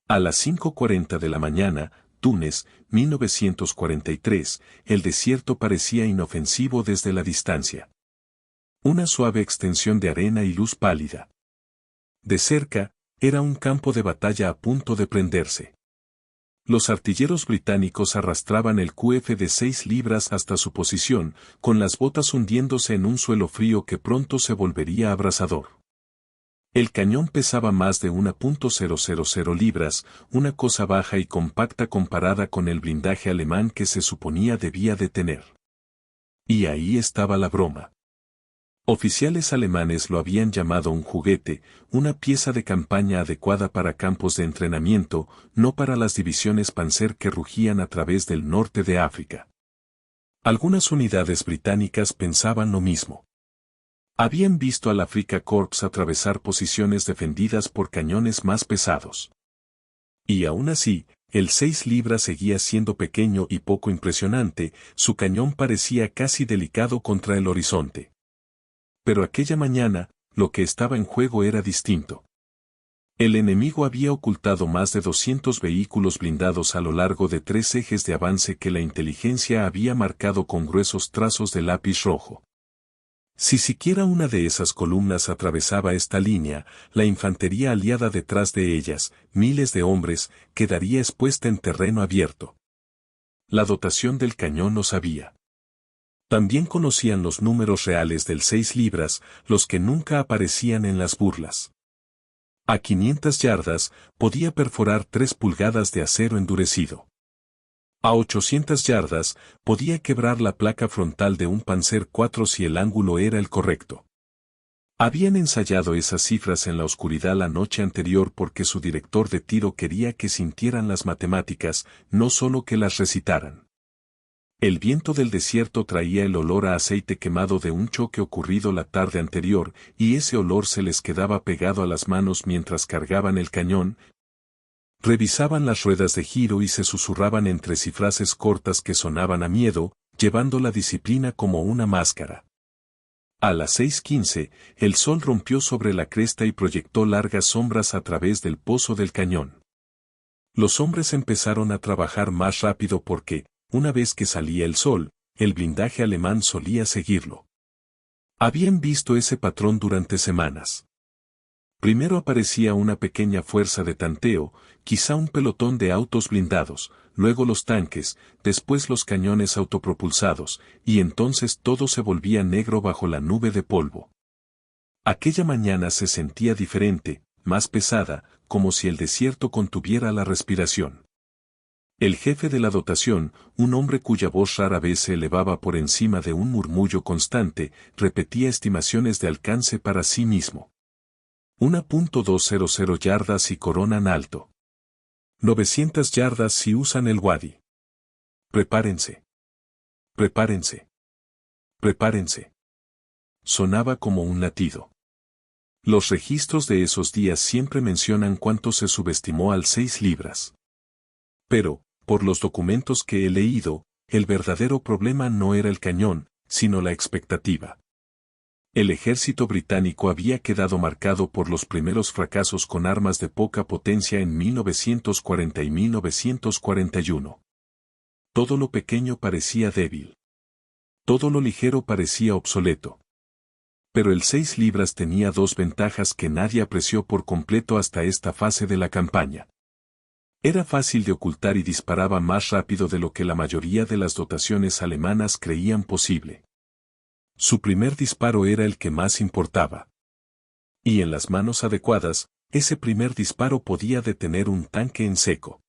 A las 5:40 de la mañana, Túnez, 1943, el desierto parecía inofensivo desde la distancia. Una suave extensión de arena y luz pálida. De cerca, era un campo de batalla a punto de prenderse. Los artilleros británicos arrastraban el QF de 6 libras hasta su posición, con las botas hundiéndose en un suelo frío que pronto se volvería abrasador. El cañón pesaba más de 1.000 libras, una cosa baja y compacta comparada con el blindaje alemán que se suponía debía de tener. Y ahí estaba la broma. Oficiales alemanes lo habían llamado un juguete, una pieza de campaña adecuada para campos de entrenamiento, no para las divisiones Panzer que rugían a través del norte de África. Algunas unidades británicas pensaban lo mismo. Habían visto al Afrika Korps atravesar posiciones defendidas por cañones más pesados. Y aún así, el 6 libras seguía siendo pequeño y poco impresionante, su cañón parecía casi delicado contra el horizonte. Pero aquella mañana, lo que estaba en juego era distinto. El enemigo había ocultado más de 200 vehículos blindados a lo largo de 3 ejes de avance que la inteligencia había marcado con gruesos trazos de lápiz rojo. Si siquiera una de esas columnas atravesaba esta línea, la infantería aliada detrás de ellas, miles de hombres, quedaría expuesta en terreno abierto. La dotación del cañón lo sabía. También conocían los números reales del 6 libras, los que nunca aparecían en las burlas. A 500 yardas, podía perforar 3 pulgadas de acero endurecido. A 800 yardas, podía quebrar la placa frontal de un Panzer IV si el ángulo era el correcto. Habían ensayado esas cifras en la oscuridad la noche anterior porque su director de tiro quería que sintieran las matemáticas, no solo que las recitaran. El viento del desierto traía el olor a aceite quemado de un choque ocurrido la tarde anterior, y ese olor se les quedaba pegado a las manos mientras cargaban el cañón. Revisaban las ruedas de giro y se susurraban entre sí frases cortas que sonaban a miedo, llevando la disciplina como una máscara. A las 6:15, el sol rompió sobre la cresta y proyectó largas sombras a través del pozo del cañón. Los hombres empezaron a trabajar más rápido porque, una vez que salía el sol, el blindaje alemán solía seguirlo. Habían visto ese patrón durante semanas. Primero aparecía una pequeña fuerza de tanteo, quizá un pelotón de autos blindados, luego los tanques, después los cañones autopropulsados, y entonces todo se volvía negro bajo la nube de polvo. Aquella mañana se sentía diferente, más pesada, como si el desierto contuviera la respiración. El jefe de la dotación, un hombre cuya voz rara vez se elevaba por encima de un murmullo constante, repetía estimaciones de alcance para sí mismo. 1.200 yardas si coronan alto. 900 yardas si usan el Wadi. Prepárense. Prepárense. Prepárense. Sonaba como un latido. Los registros de esos días siempre mencionan cuánto se subestimó al 6 libras. Pero, por los documentos que he leído, el verdadero problema no era el cañón, sino la expectativa. El ejército británico había quedado marcado por los primeros fracasos con armas de poca potencia en 1940 y 1941. Todo lo pequeño parecía débil. Todo lo ligero parecía obsoleto. Pero el 6 libras tenía 2 ventajas que nadie apreció por completo hasta esta fase de la campaña. Era fácil de ocultar y disparaba más rápido de lo que la mayoría de las dotaciones alemanas creían posible. Su primer disparo era el que más importaba. Y en las manos adecuadas, ese primer disparo podía detener un tanque en seco.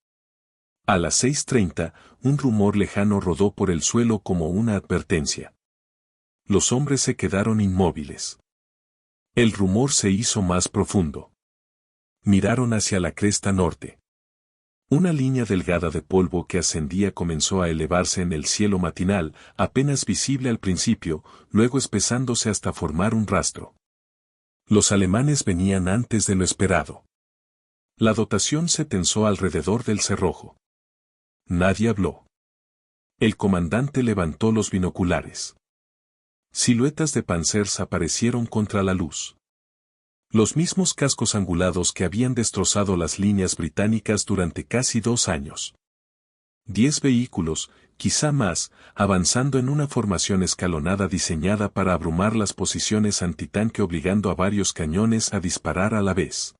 A las 6:30, un rumor lejano rodó por el suelo como una advertencia. Los hombres se quedaron inmóviles. El rumor se hizo más profundo. Miraron hacia la cresta norte. Una línea delgada de polvo que ascendía comenzó a elevarse en el cielo matinal, apenas visible al principio, luego espesándose hasta formar un rastro. Los alemanes venían antes de lo esperado. La dotación se tensó alrededor del cerrojo. Nadie habló. El comandante levantó los binoculares. Siluetas de panzers aparecieron contra la luz. Los mismos cascos angulados que habían destrozado las líneas británicas durante casi 2 años. 10 vehículos, quizá más, avanzando en una formación escalonada diseñada para abrumar las posiciones antitanque obligando a varios cañones a disparar a la vez.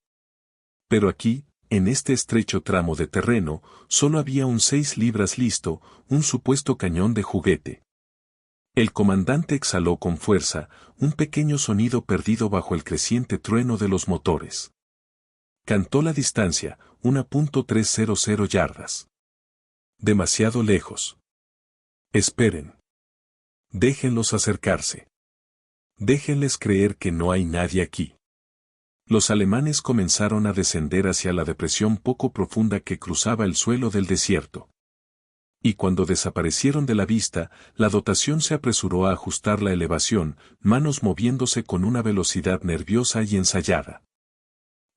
Pero aquí, en este estrecho tramo de terreno, solo había un 6 libras listo, un supuesto cañón de juguete. El comandante exhaló con fuerza, un pequeño sonido perdido bajo el creciente trueno de los motores. Cantó la distancia, 1.300 yardas. Demasiado lejos. Esperen. Déjenlos acercarse. Déjenles creer que no hay nadie aquí. Los alemanes comenzaron a descender hacia la depresión poco profunda que cruzaba el suelo del desierto. Y cuando desaparecieron de la vista, la dotación se apresuró a ajustar la elevación, manos moviéndose con una velocidad nerviosa y ensayada.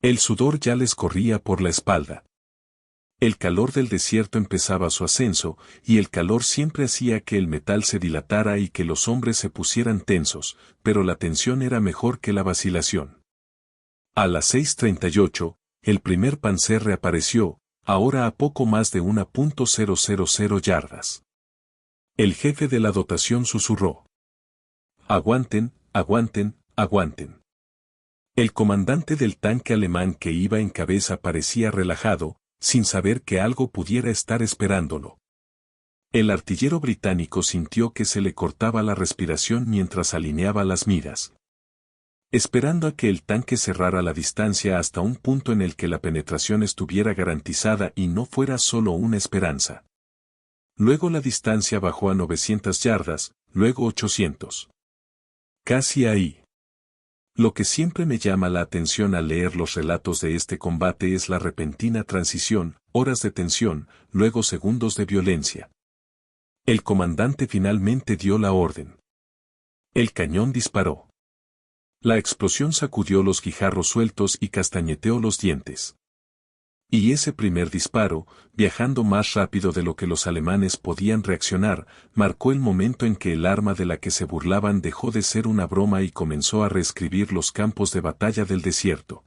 El sudor ya les corría por la espalda. El calor del desierto empezaba su ascenso, y el calor siempre hacía que el metal se dilatara y que los hombres se pusieran tensos, pero la tensión era mejor que la vacilación. A las 6:38, el primer Panzer reapareció, ahora a poco más de 1.000 yardas. El jefe de la dotación susurró: «Aguanten, aguanten, aguanten». El comandante del tanque alemán que iba en cabeza parecía relajado, sin saber que algo pudiera estar esperándolo. El artillero británico sintió que se le cortaba la respiración mientras alineaba las miras. Esperando a que el tanque cerrara la distancia hasta un punto en el que la penetración estuviera garantizada y no fuera solo una esperanza. Luego la distancia bajó a 900 yardas, luego 800. Casi ahí. Lo que siempre me llama la atención al leer los relatos de este combate es la repentina transición, horas de tensión, luego segundos de violencia. El comandante finalmente dio la orden. El cañón disparó. La explosión sacudió los guijarros sueltos y castañeteó los dientes. Y ese primer disparo, viajando más rápido de lo que los alemanes podían reaccionar, marcó el momento en que el arma de la que se burlaban dejó de ser una broma y comenzó a reescribir los campos de batalla del desierto.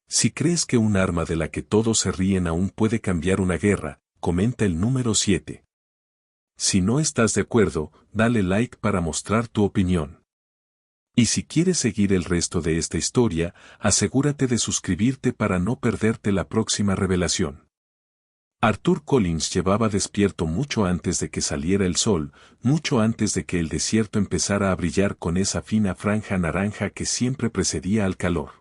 Si crees que un arma de la que todos se ríen aún puede cambiar una guerra, comenta el número 7. Si no estás de acuerdo, dale like para mostrar tu opinión. Y si quieres seguir el resto de esta historia, asegúrate de suscribirte para no perderte la próxima revelación. Arthur Collins llevaba despierto mucho antes de que saliera el sol, mucho antes de que el desierto empezara a brillar con esa fina franja naranja que siempre precedía al calor.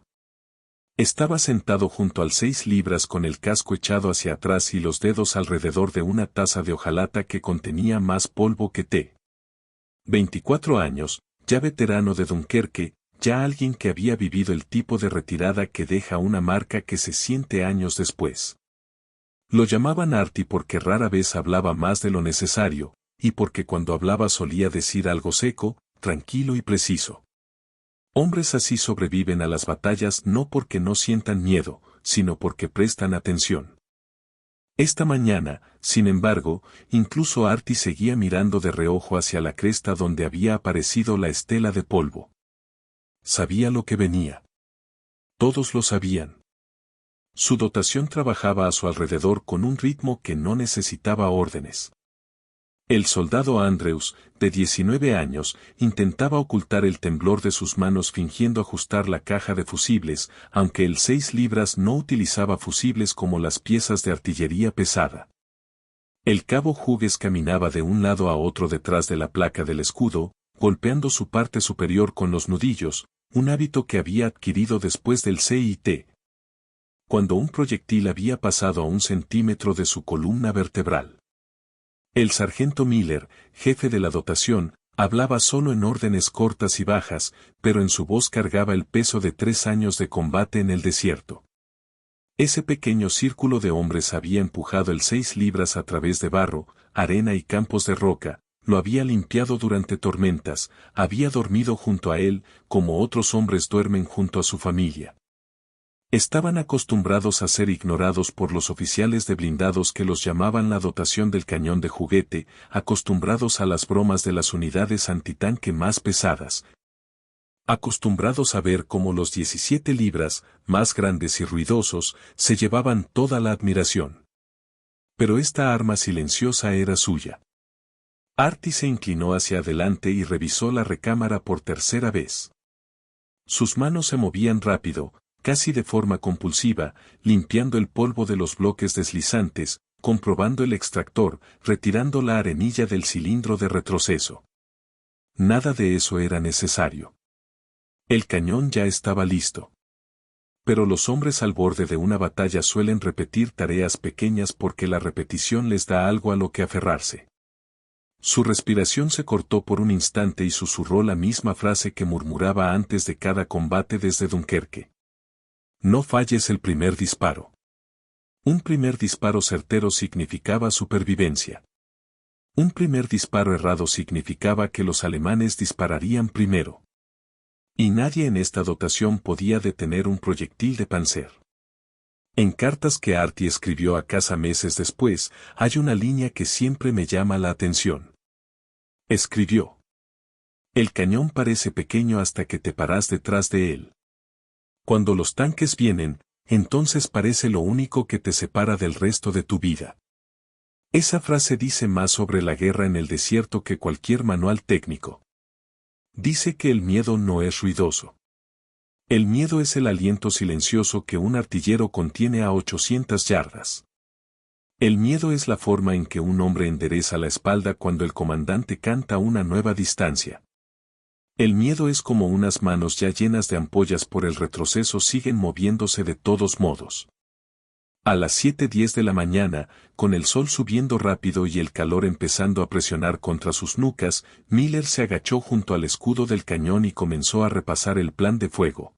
Estaba sentado junto al 6 libras con el casco echado hacia atrás y los dedos alrededor de una taza de hojalata que contenía más polvo que té. 24 años, ya veterano de Dunkerque, ya alguien que había vivido el tipo de retirada que deja una marca que se siente años después. Lo llamaban Artie porque rara vez hablaba más de lo necesario, y porque cuando hablaba solía decir algo seco, tranquilo y preciso. Hombres así sobreviven a las batallas no porque no sientan miedo, sino porque prestan atención. Esta mañana, sin embargo, incluso Artie seguía mirando de reojo hacia la cresta donde había aparecido la estela de polvo. Sabía lo que venía. Todos lo sabían. Su dotación trabajaba a su alrededor con un ritmo que no necesitaba órdenes. El soldado Andrews, de 19 años, intentaba ocultar el temblor de sus manos fingiendo ajustar la caja de fusibles, aunque el 6 libras no utilizaba fusibles como las piezas de artillería pesada. El cabo Hughes caminaba de un lado a otro detrás de la placa del escudo, golpeando su parte superior con los nudillos, un hábito que había adquirido después del CIT. Cuando un proyectil había pasado a 1 centímetro de su columna vertebral. El sargento Miller, jefe de la dotación, hablaba solo en órdenes cortas y bajas, pero en su voz cargaba el peso de 3 años de combate en el desierto. Ese pequeño círculo de hombres había empujado el 6 libras a través de barro, arena y campos de roca, lo había limpiado durante tormentas, había dormido junto a él, como otros hombres duermen junto a su familia. Estaban acostumbrados a ser ignorados por los oficiales de blindados que los llamaban la dotación del cañón de juguete, acostumbrados a las bromas de las unidades antitanque más pesadas. Acostumbrados a ver cómo los 17 libras, más grandes y ruidosos, se llevaban toda la admiración. Pero esta arma silenciosa era suya. Artie se inclinó hacia adelante y revisó la recámara por tercera vez. Sus manos se movían rápido, casi de forma compulsiva, limpiando el polvo de los bloques deslizantes, comprobando el extractor, retirando la arenilla del cilindro de retroceso. Nada de eso era necesario. El cañón ya estaba listo. Pero los hombres al borde de una batalla suelen repetir tareas pequeñas porque la repetición les da algo a lo que aferrarse. Su respiración se cortó por un instante y susurró la misma frase que murmuraba antes de cada combate desde Dunkerque. No falles el primer disparo. Un primer disparo certero significaba supervivencia. Un primer disparo errado significaba que los alemanes dispararían primero. Y nadie en esta dotación podía detener un proyectil de Panzer. En cartas que Artie escribió a casa meses después, hay una línea que siempre me llama la atención. Escribió: el cañón parece pequeño hasta que te paras detrás de él. Cuando los tanques vienen, entonces parece lo único que te separa del resto de tu vida. Esa frase dice más sobre la guerra en el desierto que cualquier manual técnico. Dice que el miedo no es ruidoso. El miedo es el aliento silencioso que un artillero contiene a 800 yardas. El miedo es la forma en que un hombre endereza la espalda cuando el comandante canta una nueva distancia. El miedo es como unas manos ya llenas de ampollas por el retroceso siguen moviéndose de todos modos. A las 7:10 de la mañana, con el sol subiendo rápido y el calor empezando a presionar contra sus nucas, Miller se agachó junto al escudo del cañón y comenzó a repasar el plan de fuego.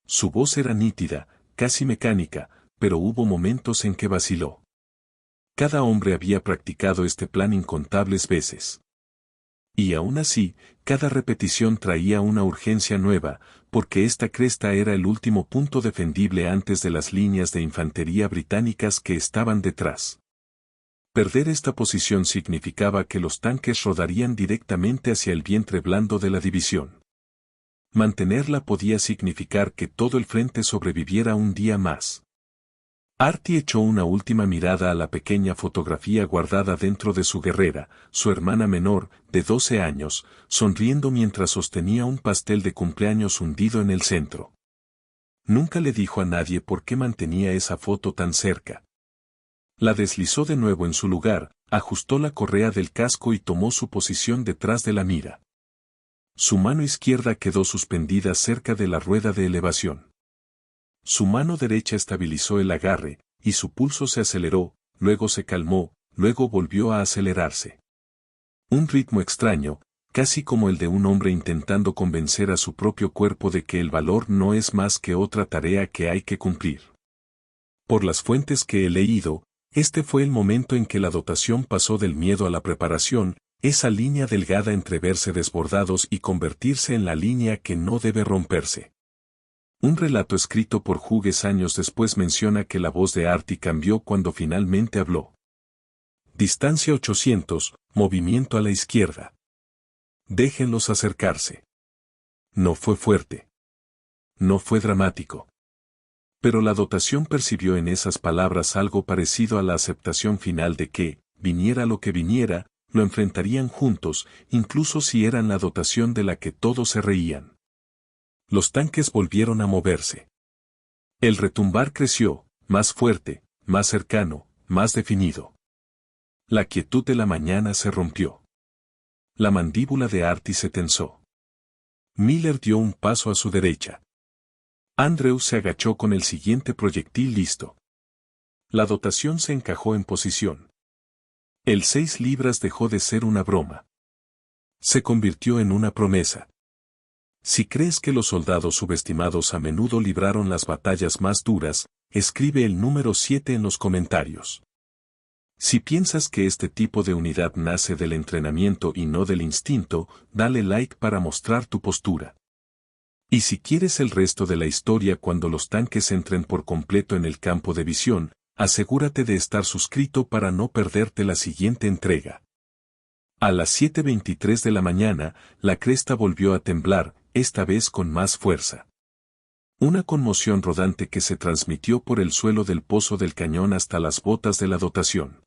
Su voz era nítida, casi mecánica, pero hubo momentos en que vaciló. Cada hombre había practicado este plan incontables veces. Y aún así, cada repetición traía una urgencia nueva, porque esta cresta era el último punto defendible antes de las líneas de infantería británicas que estaban detrás. Perder esta posición significaba que los tanques rodarían directamente hacia el vientre blando de la división. Mantenerla podía significar que todo el frente sobreviviera un día más. Artie echó una última mirada a la pequeña fotografía guardada dentro de su guerrera, su hermana menor, de 12 años, sonriendo mientras sostenía un pastel de cumpleaños hundido en el centro. Nunca le dijo a nadie por qué mantenía esa foto tan cerca. La deslizó de nuevo en su lugar, ajustó la correa del casco y tomó su posición detrás de la mira. Su mano izquierda quedó suspendida cerca de la rueda de elevación. Su mano derecha estabilizó el agarre, y su pulso se aceleró, luego se calmó, luego volvió a acelerarse. Un ritmo extraño, casi como el de un hombre intentando convencer a su propio cuerpo de que el valor no es más que otra tarea que hay que cumplir. Por las fuentes que he leído, este fue el momento en que la dotación pasó del miedo a la preparación, esa línea delgada entre verse desbordados y convertirse en la línea que no debe romperse. Un relato escrito por Hughes años después menciona que la voz de Artie cambió cuando finalmente habló. Distancia 800, movimiento a la izquierda. Déjenlos acercarse. No fue fuerte. No fue dramático. Pero la dotación percibió en esas palabras algo parecido a la aceptación final de que, viniera lo que viniera, lo enfrentarían juntos, incluso si eran la dotación de la que todos se reían. Los tanques volvieron a moverse. El retumbar creció, más fuerte, más cercano, más definido. La quietud de la mañana se rompió. La mandíbula de Artie se tensó. Miller dio un paso a su derecha. Andrews se agachó con el siguiente proyectil listo. La dotación se encajó en posición. El 6 libras dejó de ser una broma. Se convirtió en una promesa. Si crees que los soldados subestimados a menudo libraron las batallas más duras, escribe el número 7 en los comentarios. Si piensas que este tipo de unidad nace del entrenamiento y no del instinto, dale like para mostrar tu postura. Y si quieres el resto de la historia cuando los tanques entren por completo en el campo de visión, asegúrate de estar suscrito para no perderte la siguiente entrega. A las 7:23 de la mañana, la cresta volvió a temblar, esta vez con más fuerza. Una conmoción rodante que se transmitió por el suelo del pozo del cañón hasta las botas de la dotación.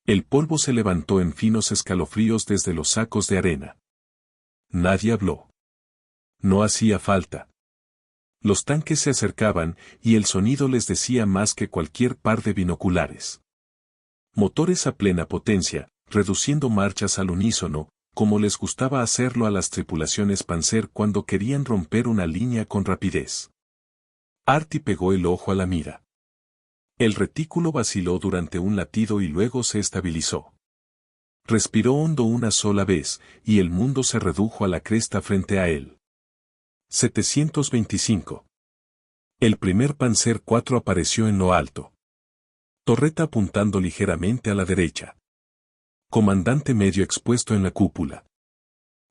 El polvo se levantó en finos escalofríos desde los sacos de arena. Nadie habló. No hacía falta. Los tanques se acercaban, y el sonido les decía más que cualquier par de binoculares. Motores a plena potencia, reduciendo marchas al unísono, como les gustaba hacerlo a las tripulaciones Panzer cuando querían romper una línea con rapidez. Artie pegó el ojo a la mira. El retículo vaciló durante un latido y luego se estabilizó. Respiró hondo una sola vez, y el mundo se redujo a la cresta frente a él. 725. El primer Panzer IV apareció en lo alto. Torreta apuntando ligeramente a la derecha. Comandante medio expuesto en la cúpula.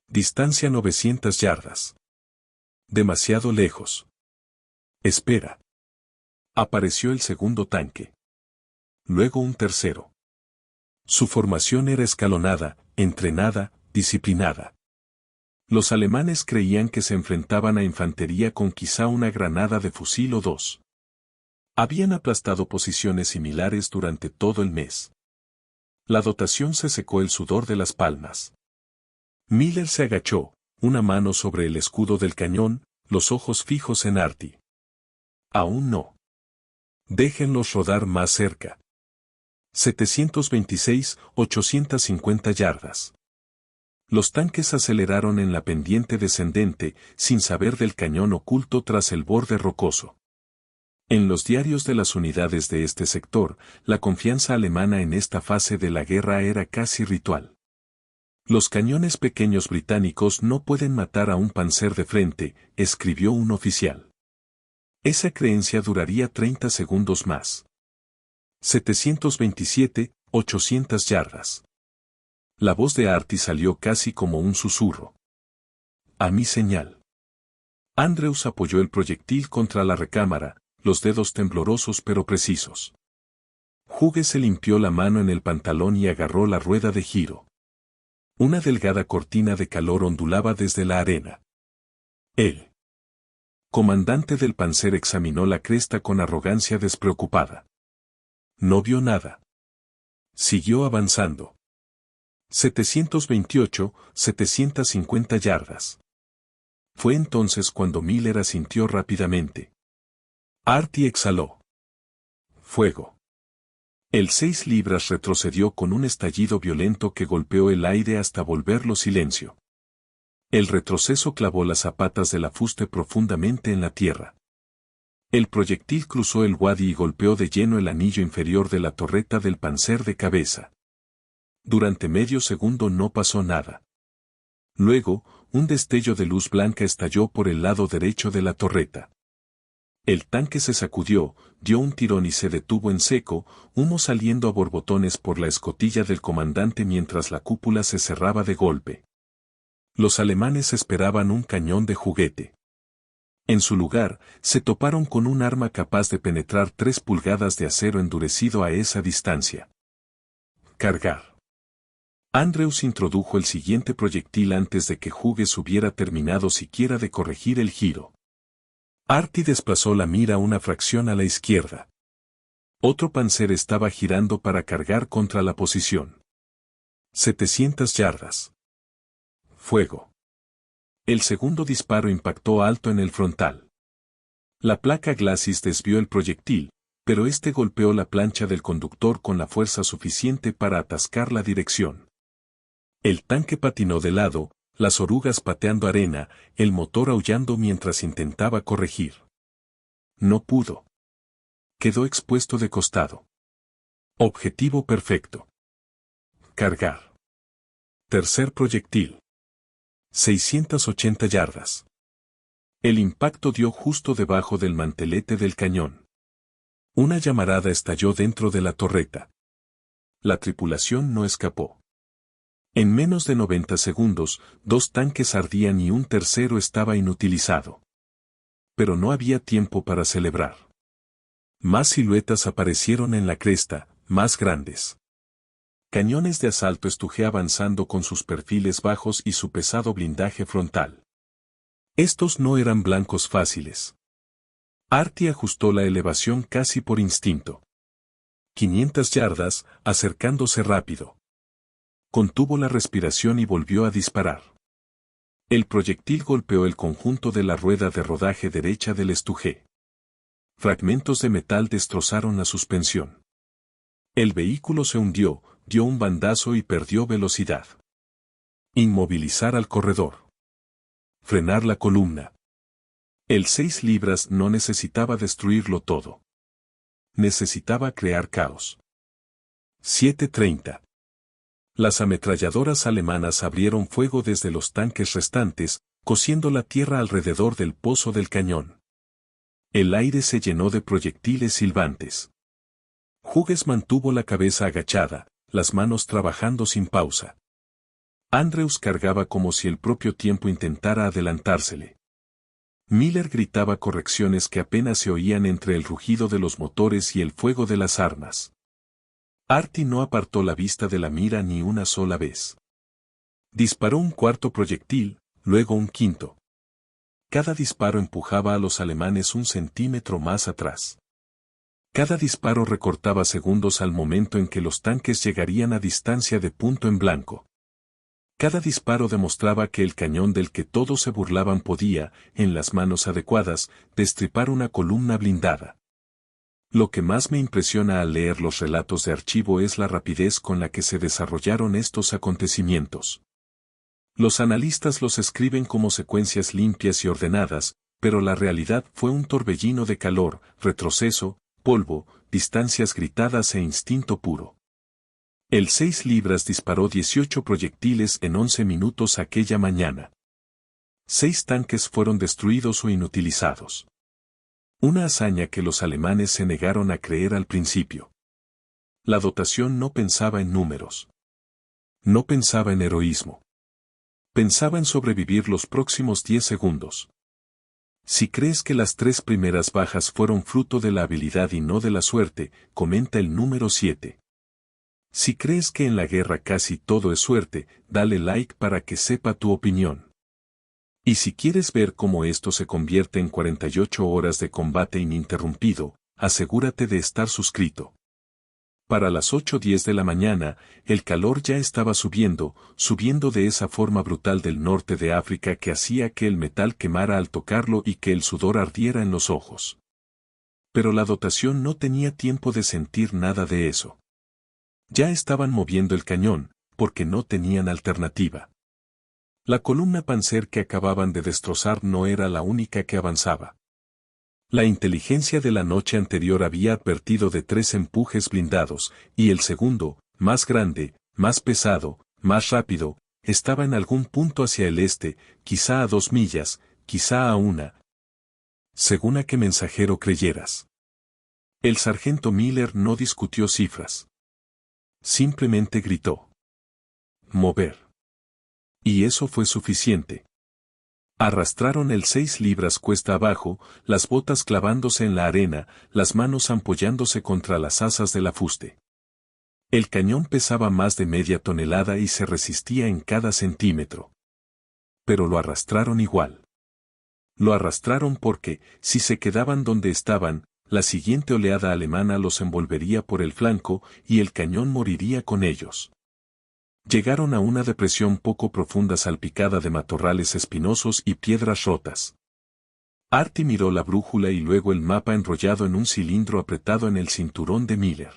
Distancia 900 yardas. Demasiado lejos. Espera. Apareció el segundo tanque. Luego un tercero. Su formación era escalonada, entrenada, disciplinada. Los alemanes creían que se enfrentaban a infantería con quizá una granada de fusil o dos. Habían aplastado posiciones similares durante todo el mes. La dotación se secó el sudor de las palmas. Miller se agachó, una mano sobre el escudo del cañón, los ojos fijos en Artie. Aún no. Déjenlos rodar más cerca. 726, 850 yardas. Los tanques aceleraron en la pendiente descendente, sin saber del cañón oculto tras el borde rocoso. En los diarios de las unidades de este sector, la confianza alemana en esta fase de la guerra era casi ritual. Los cañones pequeños británicos no pueden matar a un panzer de frente, escribió un oficial. Esa creencia duraría 30 segundos más. 727, 800 yardas. La voz de Artie salió casi como un susurro. A mi señal. Andrews apoyó el proyectil contra la recámara, los dedos temblorosos pero precisos. Hughes se limpió la mano en el pantalón y agarró la rueda de giro. Una delgada cortina de calor ondulaba desde la arena. El comandante del Panzer examinó la cresta con arrogancia despreocupada. No vio nada. Siguió avanzando. 728, 750 yardas. Fue entonces cuando Miller asintió rápidamente. Artie exhaló. Fuego. El 6 libras retrocedió con un estallido violento que golpeó el aire hasta volverlo silencio. El retroceso clavó las zapatas de la fuste profundamente en la tierra. El proyectil cruzó el wadi y golpeó de lleno el anillo inferior de la torreta del Panzer de cabeza. Durante medio segundo no pasó nada. Luego, un destello de luz blanca estalló por el lado derecho de la torreta. El tanque se sacudió, dio un tirón y se detuvo en seco, humo saliendo a borbotones por la escotilla del comandante mientras la cúpula se cerraba de golpe. Los alemanes esperaban un cañón de juguete. En su lugar, se toparon con un arma capaz de penetrar 3 pulgadas de acero endurecido a esa distancia. Cargar. Andrews introdujo el siguiente proyectil antes de que Hughes hubiera terminado siquiera de corregir el giro. Artie desplazó la mira una fracción a la izquierda. Otro panzer estaba girando para cargar contra la posición. 700 yardas. Fuego. El segundo disparo impactó alto en el frontal. La placa Glacis desvió el proyectil, pero este golpeó la plancha del conductor con la fuerza suficiente para atascar la dirección. El tanque patinó de lado, las orugas pateando arena, el motor aullando mientras intentaba corregir. No pudo. Quedó expuesto de costado. Objetivo perfecto. Cargar. Tercer proyectil. 680 yardas. El impacto dio justo debajo del mantelete del cañón. Una llamarada estalló dentro de la torreta. La tripulación no escapó. En menos de 90 segundos, 2 tanques ardían y un tercero estaba inutilizado. Pero no había tiempo para celebrar. Más siluetas aparecieron en la cresta, más grandes. Cañones de asalto Estuje avanzando con sus perfiles bajos y su pesado blindaje frontal. Estos no eran blancos fáciles. Artie ajustó la elevación casi por instinto. 500 yardas, acercándose rápido. Contuvo la respiración y volvió a disparar. El proyectil golpeó el conjunto de la rueda de rodaje derecha del Estuje. Fragmentos de metal destrozaron la suspensión. El vehículo se hundió, dio un bandazo y perdió velocidad. Inmovilizar al corredor. Frenar la columna. El 6 libras no necesitaba destruirlo todo. Necesitaba crear caos. 7:30. Las ametralladoras alemanas abrieron fuego desde los tanques restantes, cosiendo la tierra alrededor del pozo del cañón. El aire se llenó de proyectiles silbantes. Hughes mantuvo la cabeza agachada, las manos trabajando sin pausa. Andrews cargaba como si el propio tiempo intentara adelantársele. Miller gritaba correcciones que apenas se oían entre el rugido de los motores y el fuego de las armas. Artie no apartó la vista de la mira ni una sola vez. Disparó un cuarto proyectil, luego un quinto. Cada disparo empujaba a los alemanes un centímetro más atrás. Cada disparo recortaba segundos al momento en que los tanques llegarían a distancia de punto en blanco. Cada disparo demostraba que el cañón del que todos se burlaban podía, en las manos adecuadas, destripar una columna blindada. Lo que más me impresiona al leer los relatos de archivo es la rapidez con la que se desarrollaron estos acontecimientos. Los analistas los escriben como secuencias limpias y ordenadas, pero la realidad fue un torbellino de calor, retroceso, polvo, distancias gritadas e instinto puro. El 6 libras disparó 18 proyectiles en 11 minutos aquella mañana. 6 tanques fueron destruidos o inutilizados. Una hazaña que los alemanes se negaron a creer al principio. La dotación no pensaba en números. No pensaba en heroísmo. Pensaba en sobrevivir los próximos 10 segundos. Si crees que las 3 primeras bajas fueron fruto de la habilidad y no de la suerte, comenta el número 7. Si crees que en la guerra casi todo es suerte, dale like para que sepa tu opinión. Y si quieres ver cómo esto se convierte en 48 horas de combate ininterrumpido, asegúrate de estar suscrito. Para las 8:10 de la mañana, el calor ya estaba subiendo de esa forma brutal del norte de África que hacía que el metal quemara al tocarlo y que el sudor ardiera en los ojos. Pero la dotación no tenía tiempo de sentir nada de eso. Ya estaban moviendo el cañón, porque no tenían alternativa. La columna Panzer que acababan de destrozar no era la única que avanzaba. La inteligencia de la noche anterior había advertido de 3 empujes blindados, y el segundo, más grande, más pesado, más rápido, estaba en algún punto hacia el este, quizá a 2 millas, quizá a 1. Según a qué mensajero creyeras. El sargento Miller no discutió cifras. Simplemente gritó. Mover. Y eso fue suficiente. Arrastraron el 6 libras cuesta abajo, las botas clavándose en la arena, las manos ampollándose contra las asas del afuste. El cañón pesaba más de media tonelada y se resistía en cada centímetro. Pero lo arrastraron igual. Lo arrastraron porque, si se quedaban donde estaban, la siguiente oleada alemana los envolvería por el flanco y el cañón moriría con ellos. Llegaron a una depresión poco profunda salpicada de matorrales espinosos y piedras rotas. Artie miró la brújula y luego el mapa enrollado en un cilindro apretado en el cinturón de Miller.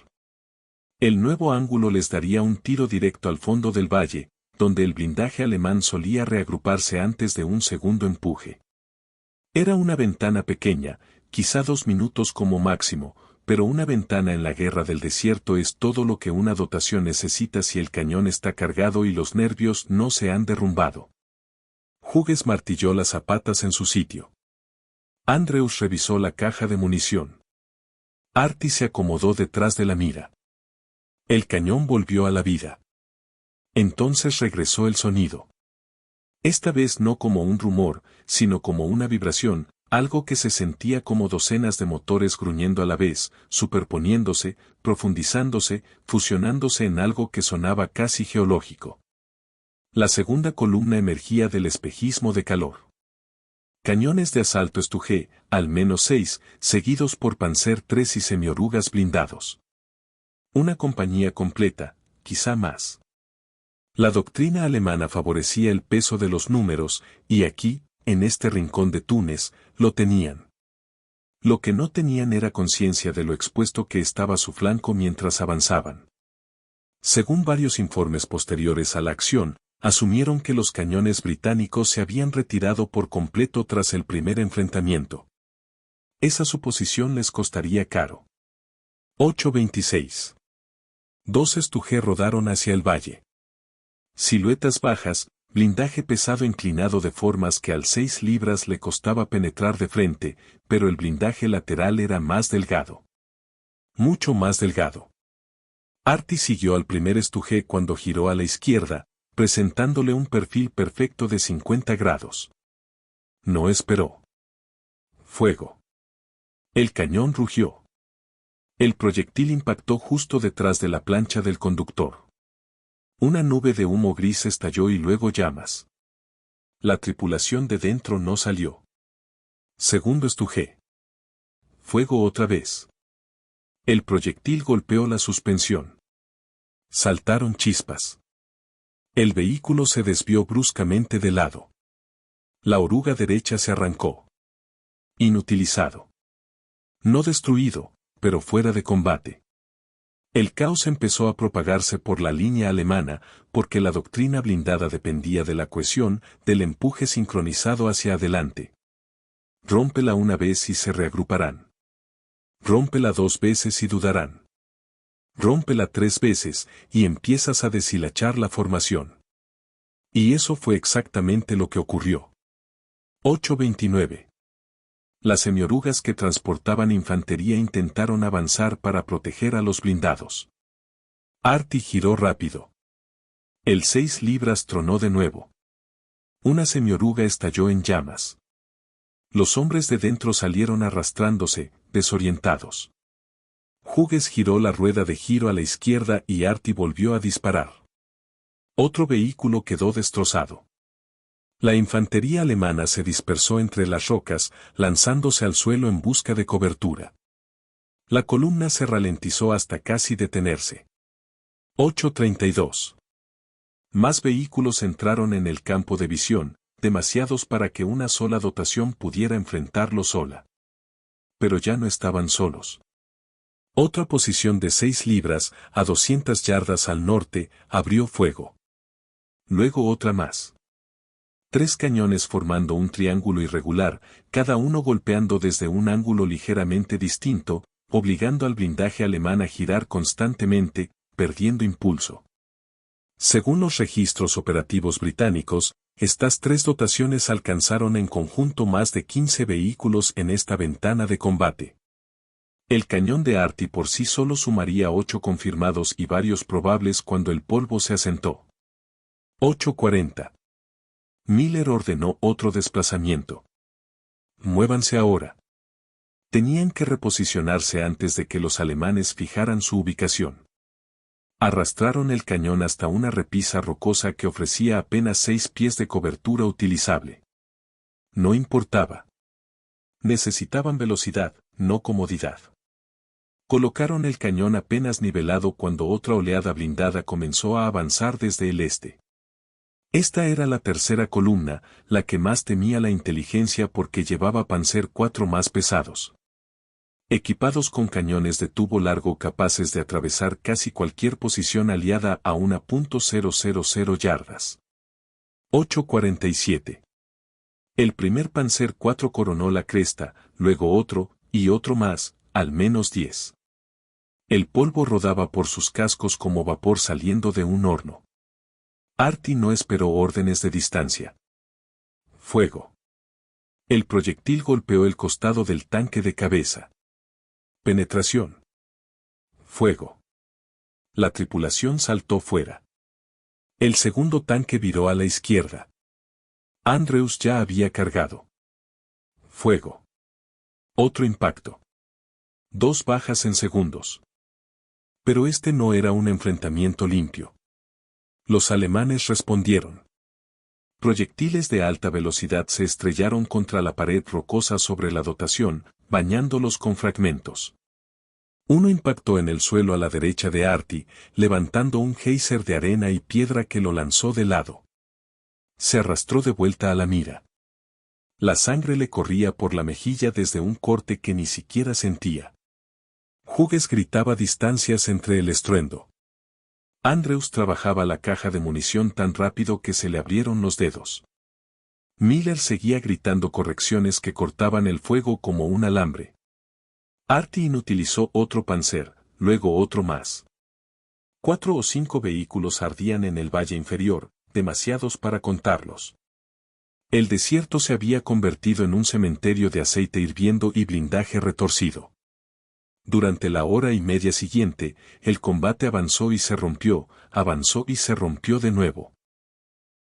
El nuevo ángulo les daría un tiro directo al fondo del valle, donde el blindaje alemán solía reagruparse antes de un segundo empuje. Era una ventana pequeña, quizá 2 minutos como máximo, pero una ventana en la guerra del desierto es todo lo que una dotación necesita si el cañón está cargado y los nervios no se han derrumbado. Hughes martilló las zapatas en su sitio. Andrews revisó la caja de munición. Artie se acomodó detrás de la mira. El cañón volvió a la vida. Entonces regresó el sonido. Esta vez no como un rumor, sino como una vibración, Algo que se sentía como docenas de motores gruñendo a la vez, superponiéndose, profundizándose, fusionándose en algo que sonaba casi geológico. La segunda columna emergía del espejismo de calor. Cañones de asalto Stug, al menos 6, seguidos por Panzer III y semiorugas blindados. Una compañía completa, quizá más. La doctrina alemana favorecía el peso de los números, y aquí, en este rincón de Túnez, lo tenían. Lo que no tenían era conciencia de lo expuesto que estaba su flanco mientras avanzaban. Según varios informes posteriores a la acción, asumieron que los cañones británicos se habían retirado por completo tras el primer enfrentamiento. Esa suposición les costaría caro. 8:26. Dos Stug rodaron hacia el valle. Siluetas bajas, blindaje pesado inclinado de formas que al 6 libras le costaba penetrar de frente, pero el blindaje lateral era más delgado. Mucho más delgado. Arty siguió al primer Stug cuando giró a la izquierda, presentándole un perfil perfecto de 50 grados. No esperó. Fuego. El cañón rugió. El proyectil impactó justo detrás de la plancha del conductor. Una nube de humo gris estalló y luego llamas. La tripulación de dentro no salió. Segundo Stug. Fuego otra vez. El proyectil golpeó la suspensión. Saltaron chispas. El vehículo se desvió bruscamente de lado. La oruga derecha se arrancó. Inutilizado. No destruido, pero fuera de combate. El caos empezó a propagarse por la línea alemana, porque la doctrina blindada dependía de la cohesión, del empuje sincronizado hacia adelante. Rómpela una vez y se reagruparán. Rómpela 2 veces y dudarán. Rómpela 3 veces, y empiezas a deshilachar la formación. Y eso fue exactamente lo que ocurrió. 8:29. Las semiorugas que transportaban infantería intentaron avanzar para proteger a los blindados. Arty giró rápido. El 6 libras tronó de nuevo. Una semioruga estalló en llamas. Los hombres de dentro salieron arrastrándose, desorientados. Hughes giró la rueda de giro a la izquierda y Arty volvió a disparar. Otro vehículo quedó destrozado. La infantería alemana se dispersó entre las rocas, lanzándose al suelo en busca de cobertura. La columna se ralentizó hasta casi detenerse. 8:32. Más vehículos entraron en el campo de visión, demasiados para que una sola dotación pudiera enfrentarlo sola. Pero ya no estaban solos. Otra posición de 6 libras, a 200 yardas al norte, abrió fuego. Luego otra más. 3 cañones formando un triángulo irregular, cada uno golpeando desde un ángulo ligeramente distinto, obligando al blindaje alemán a girar constantemente, perdiendo impulso. Según los registros operativos británicos, estas 3 dotaciones alcanzaron en conjunto más de 15 vehículos en esta ventana de combate. El cañón de Arty por sí solo sumaría 8 confirmados y varios probables cuando el polvo se asentó. 8:40. Miller ordenó otro desplazamiento. Muévanse ahora. Tenían que reposicionarse antes de que los alemanes fijaran su ubicación. Arrastraron el cañón hasta una repisa rocosa que ofrecía apenas 6 pies de cobertura utilizable. No importaba. Necesitaban velocidad, no comodidad. Colocaron el cañón apenas nivelado cuando otra oleada blindada comenzó a avanzar desde el este. Esta era la tercera columna, la que más temía la inteligencia porque llevaba Panzer IV más pesados. Equipados con cañones de tubo largo capaces de atravesar casi cualquier posición aliada a 1.000 yardas. 8:47. El primer Panzer IV coronó la cresta, luego otro, y otro más, al menos 10. El polvo rodaba por sus cascos como vapor saliendo de un horno. Arty no esperó órdenes de distancia. Fuego. El proyectil golpeó el costado del tanque de cabeza. Penetración. Fuego. La tripulación saltó fuera. El segundo tanque viró a la izquierda. Andrews ya había cargado. fuego. Otro impacto. 2 bajas en segundos. Pero este no era un enfrentamiento limpio. Los alemanes respondieron. Proyectiles de alta velocidad se estrellaron contra la pared rocosa sobre la dotación, bañándolos con fragmentos. Uno impactó en el suelo a la derecha de Artie, levantando un geyser de arena y piedra que lo lanzó de lado. Se arrastró de vuelta a la mira. La sangre le corría por la mejilla desde un corte que ni siquiera sentía. Hughes gritaba distancias entre el estruendo. Andrews trabajaba la caja de munición tan rápido que se le abrieron los dedos. Miller seguía gritando correcciones que cortaban el fuego como un alambre. Artie inutilizó otro Panzer, luego otro más. 4 o 5 vehículos ardían en el valle inferior, demasiados para contarlos. El desierto se había convertido en un cementerio de aceite hirviendo y blindaje retorcido. Durante la hora y media siguiente, el combate avanzó y se rompió de nuevo.